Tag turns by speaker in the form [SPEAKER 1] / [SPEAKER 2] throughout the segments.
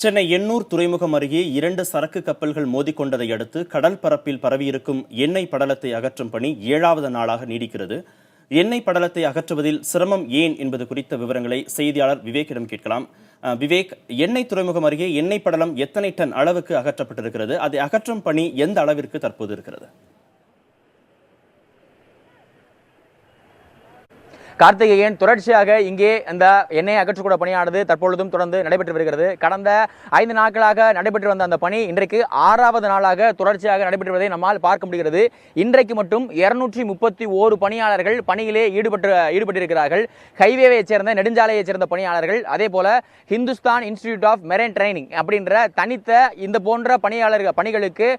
[SPEAKER 1] சென்னை எண்ணூர் துறைமுகம் அருகே 2 சரக்கு கப்பல்கள் மோதிக்கொண்டதை அடுத்து கடல் பரப்பில் பரவியிருக்கும் எண்ணெய் படலத்தை அகற்றும் பணி 7வது நாளாக நீடிக்கிறது. எண்ணெய் படலத்தை அகற்றுவதில் சிரமம் ஏன் என்பது குறித்த விவரங்களை செய்தியாளர் விவேக்கிடம் கேட்கலாம். விவேக், எண்ணெய் துறைமுகம் அருகே எண்ணெய் படலம் எத்தனை டன் அளவுக்கு அகற்றப்பட்டிருக்கிறது? அதை அகற்றும் பணி எந்த அளவிற்கு தற்போது இருக்கிறது?
[SPEAKER 2] கார்த்திகேயன், தொடர்ச்சியாக இங்கே அந்த எண்ணெய் அகற்றக்கூட பணியானது தற்பொழுதும் தொடர்ந்து நடைபெற்று வருகிறது. கடந்த 5 நாட்களாக நடைபெற்று வந்த அந்த பணி இன்றைக்கு 6வது நாளாக தொடர்ச்சியாக நடைபெற்று வருவதை நம்மால் பார்க்க முடிகிறது. இன்றைக்கு மட்டும் 231 பணியாளர்கள் பணியிலே ஈடுபட்டிருக்கிறார்கள். ஹைவேவைச் சேர்ந்த நெடுஞ்சாலையைச் சேர்ந்த பணியாளர்கள், அதே போல Hindustan institute of marine training அப்படின்ற தனித்த இந்த போன்ற பணிகளுக்கு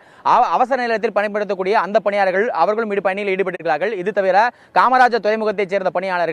[SPEAKER 2] அவசர நிலையத்தில் பணிபடுத்தக்கூடிய அந்த பணியாளர்கள் அவர்களும் பணியில் ஈடுபட்டிருக்கிறார்கள். இது தவிர காமராஜர் துறைமுகத்தைச் சேர்ந்த பணியாளர்கள்,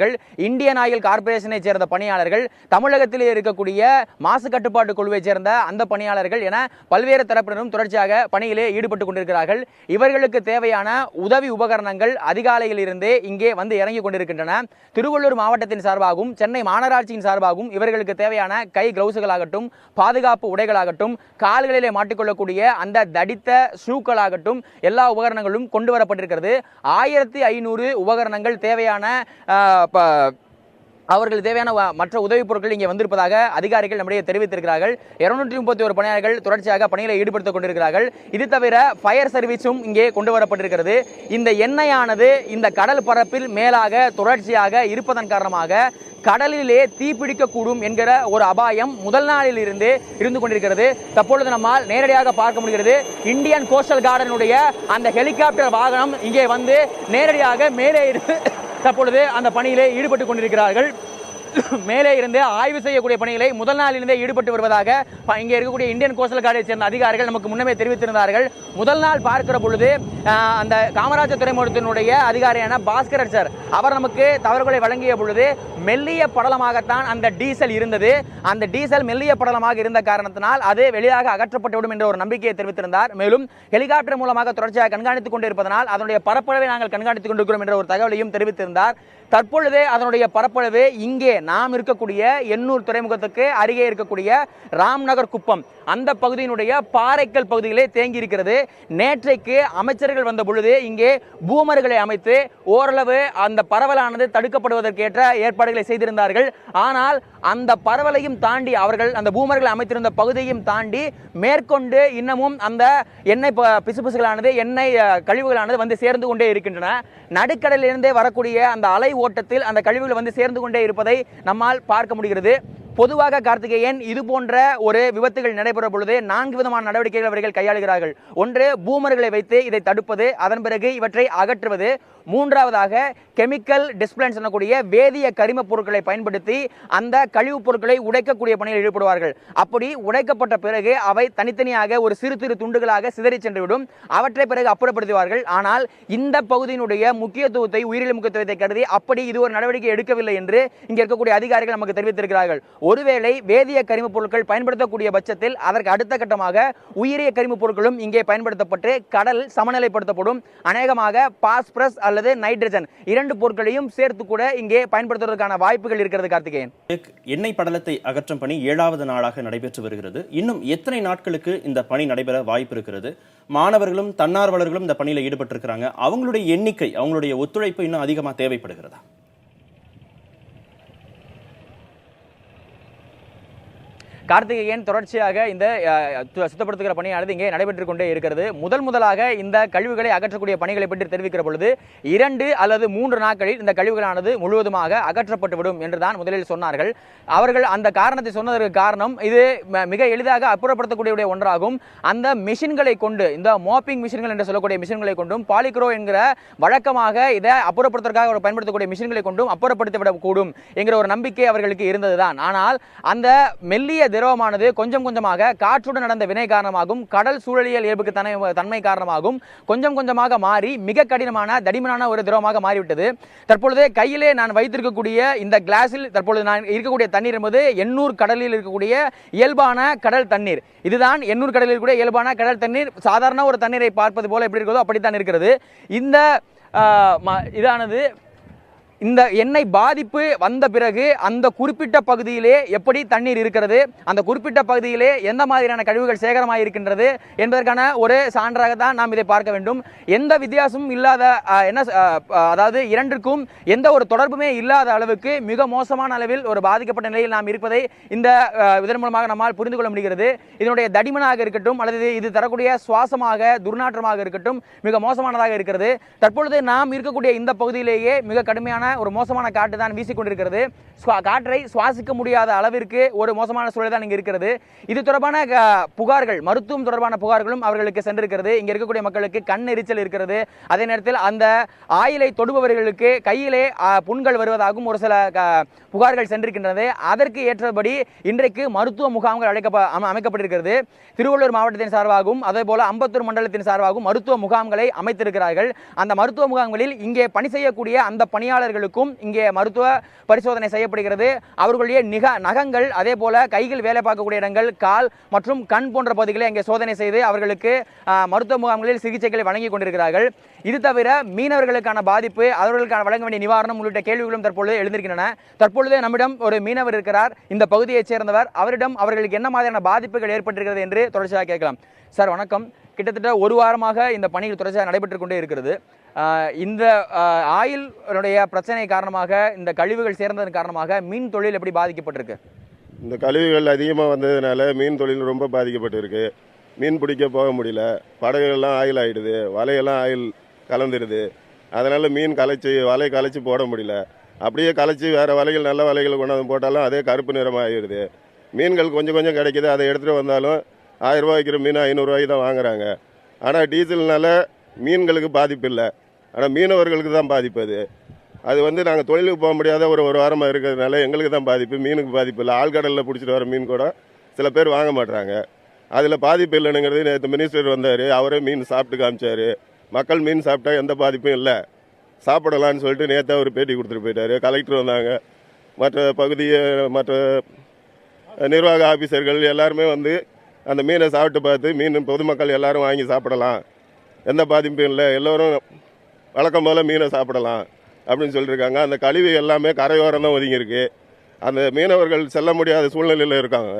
[SPEAKER 2] இந்தியன் ஆயில் கார்ப்பரேஷனை சேர்ந்த பணியாளர்கள், தமிழகத்தில் இருக்கக்கூடிய மாசு கட்டுப்பாட்டு குழுவை சேர்ந்த அந்த பணியாளர்கள் என பல்வேறு தரப்பினரும் தொடர்ச்சியாக பணியிலே ஈடுபட்டுக் கொண்டிருக்கிறார்கள். இவர்களுக்கு தேவையான உதவி உபகரணங்கள் அதிகாலையில் இருந்தே இங்கே வந்து இறங்கிக் கொண்டிருக்கின்றன. திருவள்ளூர் மாவட்டத்தின் சார்பாகவும் சென்னை மாநகராட்சியின் சார்பாகவும் இவர்களுக்கு தேவையான கை கிளவுஸ்களாகட்டும், பாதுகாப்பு உடைகளாகட்டும், கால்களிலே மாட்டிக்கொள்ளக்கூடிய அந்த தடித்த ஷூக்களாகட்டும் எல்லா உபகரணங்களும் கொண்டு வரப்பட்டிருக்கிறது. 1500 உபகரணங்கள் தேவையான அவர்களுக்கு தேவையான மற்ற உதவிப் பொருட்கள் இங்கே வந்திருப்பதாக அதிகாரிகள் நம்முடைய தெரிவித்திருக்கிறார்கள். 231 பணியாளர்கள் தொடர்ச்சியாக பணியில் ஈடுபடுத்திக் கொண்டிருக்கிறார்கள். இது தவிர ஃபயர் சர்வீஸும் இங்கே கொண்டு வரப்பட்டிருக்கிறது. இந்த எண்ணெயானது இந்த கடல் பரப்பில் மேலாக தொடர்ச்சியாக இருப்பதன் காரணமாக கடலிலே தீப்பிடிக்கக்கூடும் என்கிற ஒரு அபாயம் முதல் நாளில் இருந்து இருந்து கொண்டிருக்கிறது. தற்பொழுது நம்மால் நேரடியாக பார்க்க முடிகிறது. இந்தியன் கோஸ்டல் கார்டனுடைய அந்த ஹெலிகாப்டர் வாகனம் இங்கே வந்து நேரடியாக மேலே இருந்து தற்பொழுது அந்த பணியிலே ஈடுபட்டுக் கொண்டிருக்கிறார்கள். மேலே இருந்து ஆய்வு செய்யக்கூடிய பணிகளை முதல் நாளிலிருந்தே ஈடுபட்டு வருவதாக இங்கே இருக்கக்கூடிய இந்தியன் கோஸ்டல் கார்டை சேர்ந்த அதிகாரிகள் நமக்கு முன்னமே தெரிவித்திருந்தார்கள். முதல் நாள் பார்க்கிற பொழுது அந்த காமராஜர் துறைமுகத்தினுடைய அதிகாரியான பாஸ்கரன் சார் அவர் நமக்கு தவறுகளை வழங்கிய பொழுது மெல்லிய படலமாகத்தான் அந்த டீசல் இருந்தது. அந்த டீசல் மெல்லிய படலமாக இருந்த காரணத்தினால் அது வெளியாக அகற்றப்பட்டுவிடும் என்ற ஒரு நம்பிக்கையை தெரிவித்திருந்தார். மேலும் ஹெலிகாப்டர் மூலமாக தொடர்ச்சியாக கண்காணித்துக் கொண்டிருப்பதனால் அதனுடைய பரப்பளவை நாங்கள் கண்காணித்துக் கொண்டிருக்கிறோம் என்ற ஒரு தகவலையும் தெரிவித்திருந்தார். தற்பொழுது அதனுடைய பரப்பளவு இங்கே நாம் இருக்கக்கூடிய எண்ணூர் துறைமுகத்துக்கு அருகே இருக்கக்கூடிய ராம்நகர் குப்பம் அந்த பகுதியினுடைய பாறைக்கல் பகுதியிலே தேங்கி இருக்கிறது. நேற்றைக்கு அமைச்சர்கள் வந்த பொழுது இங்கே பூமர்களை அமைத்து ஓரளவு அந்த பரவலானது தடுக்கப்படுவதற்கேற்ற ஏற்பாடுகளை செய்திருந்தார்கள். ஆனால் அந்த பரவலையும் தாண்டி அவர்கள் அந்த பூமர்களை அமைத்திருந்த பகுதியையும் தாண்டி மேற்கொண்டு இன்னமும் அந்த எண்ணெய் பிசுபிசுகளானது எண்ணெய் கழிவுகளானது வந்து சேர்ந்து கொண்டே இருக்கின்றன. நடுக்கடலிலிருந்தே வரக்கூடிய அந்த அலை ஓட்டத்தில் அந்த கழிவுகள் வந்து சேர்ந்து கொண்டே இருப்பதை நம்மால் பார்க்க முடிகிறது. பொதுவாக கார்த்திகேயன், இது போன்ற ஒரு விபத்துகள் நடைபெற பொழுது 4 விதமான நடவடிக்கைகள் அவர்கள் கையாளுகிறார்கள். ஒன்று, பூமர்களை வைத்து இதை தடுப்பது, அதன் பிறகு இவற்றை அகற்றுவது. மூன்றாவதாக கெமிக்கல் டிஸ்பிளன்ஸ் எனக்கூடிய வேதிய கரிம பொருட்களை பயன்படுத்தி அந்த கழிவுப் பொருட்களை உடைக்கக்கூடிய பணியில் ஈடுபடுவார்கள். அப்படி உடைக்கப்பட்ட பிறகு அவை தனித்தனியாக ஒரு சிறு சிறு துண்டுகளாக சிதறி சென்றுவிடும். அவற்றை பிறகு அப்புறப்படுத்துவார்கள். ஆனால் இந்த பகுதியினுடைய முக்கியத்துவத்தை, உயிரியல் முக்கியத்துவத்தை கருதி அப்படி இது ஒரு நடவடிக்கை எடுக்கவில்லை என்று இங்கே இருக்கக்கூடிய அதிகாரிகள் நமக்கு தெரிவித்திருக்கிறார்கள். ஒருவேளை வேதிய கரிம பொருட்கள் பயன்படுத்தக்கூடிய பட்சத்தில் அதற்கு அடுத்த கட்டமாக உயிரிய கரிம பொருட்களும் இங்கே பயன்படுத்தப்பட்டு கடல் சமநிலைப்படுத்தப்படும். அநேகமாக பாஸ்பரஸ் அல்லது நைட்ரஜன் 2 பொருட்களையும் சேர்த்து கூட இங்கே பயன்படுத்துவதற்கான வாய்ப்புகள் இருக்கிறது. கார்த்திகேயன்,
[SPEAKER 1] எண்ணெய் படலத்தை அகற்றும் பணி 7வது நாளாக நடைபெற்று வருகிறது. இன்னும் எத்தனை நாட்களுக்கு இந்த பணி நடைபெற வாய்ப்பு இருக்கிறது? மாணவர்களும் தன்னார்வலர்களும் இந்த பணியில் ஈடுபட்டிருக்கிறாங்க. அவங்களுடைய எண்ணிக்கை, அவங்களுடைய ஒத்துழைப்பு இன்னும் அதிகமாக தேவைப்படுகிறதா?
[SPEAKER 2] கார்த்திகேயன், தொடர்ச்சியாக இந்த சுத்தப்படுத்துகிற பணியானது இங்கே நடைபெற்றுக் கொண்டே இருக்கிறது. முதலாக இந்த கழிவுகளை அகற்றக்கூடிய பணிகளை பற்றி தெரிவிக்கிற பொழுது 2 அல்லது 3 நாட்களில் இந்த கழிவுகளானது முழுவதுமாக அகற்றப்பட்டுவிடும் என்றுதான் முதலில் சொன்னார்கள். அவர்கள் அந்த காரணத்தை சொன்னதற்கு காரணம் இது மிக எளிதாக அப்புறப்படுத்தக்கூடிய ஒன்றாகும். அந்த மிஷின்களை கொண்டு, இந்த மோப்பிங் மிஷின்கள் என்று சொல்லக்கூடிய மிஷின்களை கொண்டும், பாலிக்ரோ என்கிற வழக்கமாக இதை அப்புறப்படுத்துவதற்காக பயன்படுத்தக்கூடிய மிஷின்களை கொண்டும் அப்புறப்படுத்திவிடக்கூடும் என்கிற ஒரு நம்பிக்கை அவர்களுக்கு இருந்ததுதான். ஆனால் அந்த மெல்லிய திரவமானது கொஞ்சம் கொஞ்சமாக காற்றுடன் நடந்த வினை காரணமாகும், கடல் சூழலியல் இயல்புக்கு தன்மை காரணமாகும் கொஞ்சம் கொஞ்சமாக மாறி மிக கடினமான தடிமனான ஒரு திரவமாக மாறிவிட்டது. தற்பொழுது கையிலே நான் வைத்திருக்கக்கூடிய இந்த கிளாஸில் தற்பொழுது நான் இருக்கக்கூடிய தண்ணீர் என்பது எண்ணூர் கடலில் இருக்கக்கூடிய இயல்பான கடல் தண்ணீர். இதுதான் எண்ணூர் கடலில் இருக்கக்கூடிய இயல்பான கடல் தண்ணீர். சாதாரண ஒரு தண்ணீரை பார்ப்பது போல எப்படி இருக்கிறதோ அப்படித்தான் இருக்கிறது. இந்த இதானது இந்த எண்ணெய் பாதிப்பு வந்த பிறகு அந்த குறிப்பிட்ட பகுதியிலே எப்படி தண்ணீர் இருக்கிறது, அந்த குறிப்பிட்ட பகுதியிலே எந்த மாதிரியான கழிவுகள் சேகரமாக இருக்கின்றது என்பதற்கான ஒரு சான்றாக தான் நாம் இதை பார்க்க வேண்டும். எந்த வித்தியாசமும் இல்லாத அதாவது இரண்டிற்கும் எந்த ஒரு தொடர்புமே இல்லாத அளவுக்கு மிக மோசமான அளவில் ஒரு பாதிக்கப்பட்ட நிலையில் நாம் இருப்பதை இந்த இதன் மூலமாக நம்மால் புரிந்து கொள்ள முடிகிறது. இதனுடைய தடிமனாக இருக்கட்டும் அல்லது இது தரக்கூடிய சுவாசமாக துர்நாற்றமாக இருக்கட்டும் மிக மோசமானதாக இருக்கிறது. தற்பொழுது நாம் இருக்கக்கூடிய இந்த பகுதியிலேயே மிக கடுமையான ஒரு மோசமான காற்று தான் வீசிக்கொண்டிருக்கிறது. காற்றை சுவாசிக்க முடியாத அளவிற்கு ஒரு மோசமான சூழல் தான் இங்கே இருக்கிறது. இது தொடர்பான புகார்கள், மருத்துவம் தொடர்பான புகார்களும் அவர்களுக்கு சென்றிருக்கிறது. இங்கே இருக்கக்கூடிய மக்களுக்கு கண் எரிச்சல் இருக்கிறது. அதே நேரத்தில் அந்த ஆயிலை தொடுபவர்களுக்கு கையிலே புண்கள் வருவதாகவும் ஒரு சில புகார்கள் சென்றிருக்கின்றது. அதற்கு ஏற்றபடி இன்றைக்கு மருத்துவ முகாம்கள் அமைக்கப்பட்டிருக்கிறது. திருவள்ளூர் மாவட்டத்தின் சார்பாகவும் அதே போல அம்பத்தூர் மண்டலத்தின் சார்பாகவும் மருத்துவ முகாம்களை அமைத்திருக்கிறார்கள். அந்த மருத்துவ முகாம்களில் இங்கே பணி செய்யக்கூடிய அந்த பணியாளர்களுக்கும் இங்கே மருத்துவ பரிசோதனை செய்யப்படுகிறது. அவர்களுடைய நகங்கள் அதே போல கைகள் வேலை பார்க்கக்கூடிய இடங்கள், கால் மற்றும் கண் போன்ற பகுதிகளை இங்கே சோதனை செய்து அவர்களுக்கு மருத்துவ முகாம்களில் சிகிச்சைகளை வழங்கி கொண்டிருக்கிறார்கள். இது தவிர மீனவர்களுக்கான பாதிப்பு, அவர்களுக்கான வழங்க வேண்டிய நிவாரணம் உள்ளிட்ட கேள்விகளும் தற்பொழுது எழுந்திருக்கின்றன. தற்பொழுது நம்மிடம் ஒரு மீனவர் இருக்கிறார், இந்த பகுதியைச் சேர்ந்தவர். அவரிடம் அவர்களுக்கு என்ன மாதிரியான பாதிப்புகள் ஏற்பட்டிருக்கிறது என்று தொடர்ச்சியாக கேட்கலாம். சார் வணக்கம். கிட்டத்தட்ட ஒரு வாரமாக இந்த பணிகள் தொடர்ச்சியாக நடைபெற்றுக் கொண்டே இருக்கிறது. இந்த ஆயிலுடைய பிரச்சனை காரணமாக, இந்த கழிவுகள் சேர்ந்ததன் காரணமாக மீன் தொழில் எப்படி பாதிக்கப்பட்டிருக்கு?
[SPEAKER 3] இந்த கழிவுகள் அதிகமாக வந்ததுனால மீன் தொழில் ரொம்ப பாதிக்கப்பட்டிருக்கு. மீன் பிடிக்க போக முடியல, படகுகள்லாம் ஆயில் ஆகிடுது, வலையெல்லாம் ஆயில் கலந்துடுது. அதனால் மீன் வலை கலைச்சி போட முடியல. அப்படியே கலைச்சி வேறு வலைகள், நல்ல வலைகள் கொண்டாந்து போட்டாலும் அதே கருப்பு நிறமாக ஆகிடுது. மீன்கள் கொஞ்சம் கொஞ்சம் கிடைக்கிது, அதை எடுத்துகிட்டு வந்தாலும் 1000 ரூபா வைக்கிற மீன் 500 ரூபாய்க்கு தான் வாங்குறாங்க. ஆனால் டீசல்னால மீன்களுக்கு பாதிப்பு இல்லை, ஆனால் மீனவர்களுக்கு தான் பாதிப்பு. அது நாங்கள் தொழிலுக்கு போக முடியாத ஒரு வாரமாக இருக்கிறதுனால எங்களுக்கு தான் பாதிப்பு, மீனுக்கு பாதிப்பு இல்லை. ஆழ்கடலில் பிடிச்சிட்டு வர மீன் கூட சில பேர் வாங்க மாட்டுறாங்க. அதில் பாதிப்பு இல்லைனுங்கிறது நேற்று மினிஸ்டர் வந்தார், அவரே மீன் சாப்பிட்டு காமிச்சார். மக்கள் மீன் சாப்பிட்டா எந்த பாதிப்பும் இல்லை, சாப்பிடலான்னு சொல்லிட்டு நேற்று அவர் பேட்டி கொடுத்துட்டு போயிட்டார். கலெக்டர் வந்தாங்க, மற்ற நிர்வாக ஆஃபீஸர்கள் எல்லாருமே அந்த மீனை சாப்பிட்டு பார்த்து மீன் பொதுமக்கள் எல்லாரும் வாங்கி சாப்பிடலாம், எந்த பாதிப்பும் இல்லை, எல்லோரும் வழக்கம் போல் மீனை சாப்பிடலாம் அப்படின்னு சொல்லியிருக்காங்க. அந்த கழிவு எல்லாமே கரையோரம் தான் ஒதுங்கியிருக்கு. அந்த மீனவர்கள் செல்ல முடியாத சூழ்நிலையில் இருக்காங்க.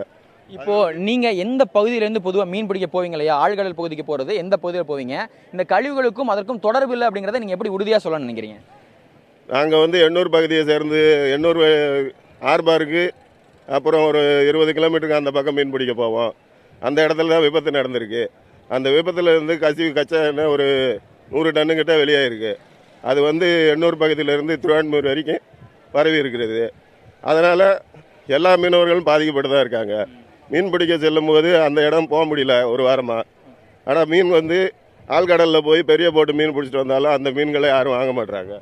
[SPEAKER 2] இப்போ நீங்க எந்த பகுதியிலேருந்து பொதுவாக மீன் பிடிக்க போவீங்க இல்லையா, ஆழ்கடல் பகுதிக்கு போகிறது எந்த பகுதியில் போவீங்க? இந்த கழிவுகளுக்கும் அதற்கும் தொடர்பு இல்லை அப்படிங்கிறத நீங்கள் எப்படி உறுதியாக சொல்லணும்னு நினைக்கிறீங்க?
[SPEAKER 3] நாங்கள் எண்ணூர் பகுதியை சேர்ந்து எண்ணூர் ஆர்பாருக்கு அப்புறம் ஒரு 20 கிலோமீட்டருக்கு அந்த பக்கம் மீன் பிடிக்க போவோம். அந்த இடத்துல தான் விபத்து நடந்திருக்கு. அந்த விபத்தில் கச்சா எண்ணெய் ஒரு 100 டன்னுக்கிட்ட வெளியாகிருக்கு. அது எண்ணூர் பகுதியிலேருந்து திருவான்மூர் வரைக்கும் பரவி இருக்கிறது. அதனால் எல்லா மீனவர்களும் பாதிக்கப்பட்டு தான் இருக்காங்க. மீன் பிடிக்க செல்லும் போது அந்த இடம் போக முடியல ஒரு வாரமாக. ஆனால் மீன் ஆழ்கடலில் போய் பெரிய போட்டு மீன் பிடிச்சிட்டு வந்தாலும் அந்த மீன்களை யாரும் வாங்க மாட்டுறாங்க.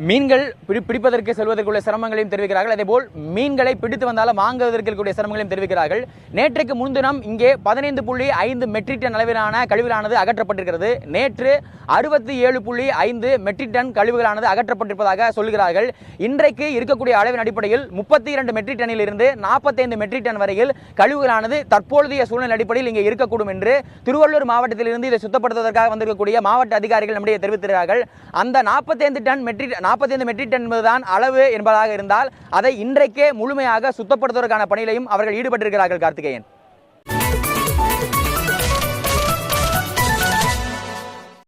[SPEAKER 2] மீன்கள் பிடிப்பதற்கு செல்வதற்குள்ள சிரமங்களையும் தெரிவிக்கிறார்கள். அதேபோல் மீன்களை பிடித்து வந்தாலும் வாங்குவதற்கு இருக்கக்கூடிய சிரமங்களையும் தெரிவிக்கிறார்கள். நேற்றுக்கு முன்தினம் இங்கே 15.5 மெட்ரிக் டன் அளவிலான கழிவுகளானது அகற்றப்பட்டிருக்கிறது. நேற்று 67.5 மெட்ரிக் டன் கழிவுகளானது அகற்றப்பட்டிருப்பதாக சொல்கிறார்கள். இன்றைக்கு இருக்கக்கூடிய அளவின் அடிப்படையில் 32 மெட்ரிக் டனில் இருந்து 45 மெட்ரிக் டன் வரையில் கழிவுகளானது தற்பொழுதைய சூழ்நிலை அடிப்படையில் இங்கே இருக்கக்கூடும் என்று திருவள்ளூர் மாவட்டத்திலிருந்து இதை சுத்தப்படுத்துவதற்காக வந்திருக்கக்கூடிய மாவட்ட அதிகாரிகள் நம்முடைய தெரிவித்திருக்கிறார்கள். அந்த 45 மெட்ரிக் டன் என்பதுதான் அளவு என்பதாக இருந்தால் அதை இன்றைக்கே முழுமையாக சுத்தப்படுத்துவதற்கான பணியிலையும் அவர்கள் ஈடுபட்டிருக்கிறார்கள். கார்த்திகேயன்.